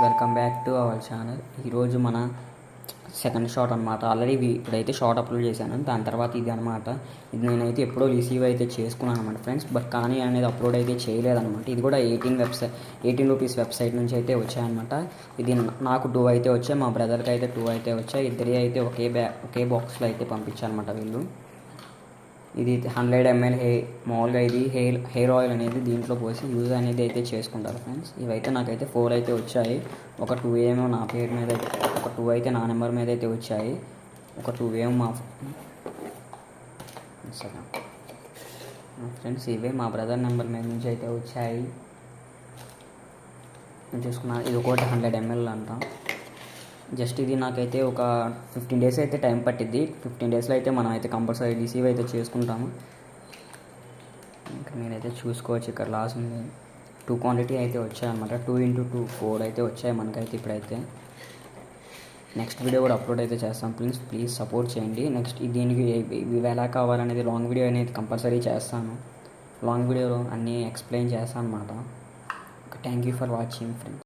Welcome back to our channel. ఈరోజు మన second shot అనమాట. ఆల్రెడీ ఇప్పుడైతే షార్ట్ అప్లోడ్ చేశాను. దాని తర్వాత ఇది అనమాట. ఇది నేనైతే ఎప్పుడో రిసీవ్ అయితే చేసుకున్నాను అనమాట ఫ్రెండ్స్. బట్ కానీ అనేది అప్లోడ్ అయితే చేయలేదన్నమాట. ఇది కూడా 18 రూపీస్ వెబ్సైట్ నుంచి అయితే వచ్చాయన్నమాట. ఇది నాకు 2 అయితే వచ్చాయి, మా బ్రదర్కి అయితే 2 అయితే వచ్చాయి. ఇద్దరి అయితే ఒకే బాక్స్లో అయితే పంపించారనమాట వీళ్ళు. ఇది 100 ml మామూలుగా ఇది హెయిర్ ఆయిల్ అనేది దీంట్లో పోసి యూజ్ అనేది అయితే చేసుకుంటారు ఫ్రెండ్స్. ఇవైతే నాకైతే 4 అయితే వచ్చాయి. ఒక 2 ఏమో నా పేరు మీద, ఒక 2 అయితే నా నెంబర్ మీద అయితే వచ్చాయి. ఒక 2 ఏమో మా ఫ్రెండ్స్ ఇవే మా బ్రదర్ నెంబర్ మీద నుంచి అయితే వచ్చాయి. చూసుకున్నా ఇది ఒకటి 100 ml అంట. జస్ట్ ఇది నాకైతే ఒక 15 days అయితే టైం పట్టిద్ది. 15 daysలో అయితే మనం అయితే కంపల్సరీ రిసీవ్ అయితే చేసుకుంటాము. ఇంకా మీరైతే చూసుకోవచ్చు, ఇక్కడ లాస్ ఉంది. 2 క్వాంటిటీ అయితే వచ్చాయన్నమాట. 2 x 2 4 అయితే వచ్చాయి మనకైతే. ఇప్పుడైతే నెక్స్ట్ వీడియో కూడా అప్లోడ్ అయితే చేస్తాం. ప్లీజ్ సపోర్ట్ చేయండి. నెక్స్ట్ దీనికి ఇవి ఎలా కావాలనేది లాంగ్ వీడియో అనేది కంపల్సరీ చేస్తాను. లాంగ్ వీడియోలో అన్నీ ఎక్స్ప్లెయిన్ చేస్తాను అన్నమాట. Thank you for watching friends.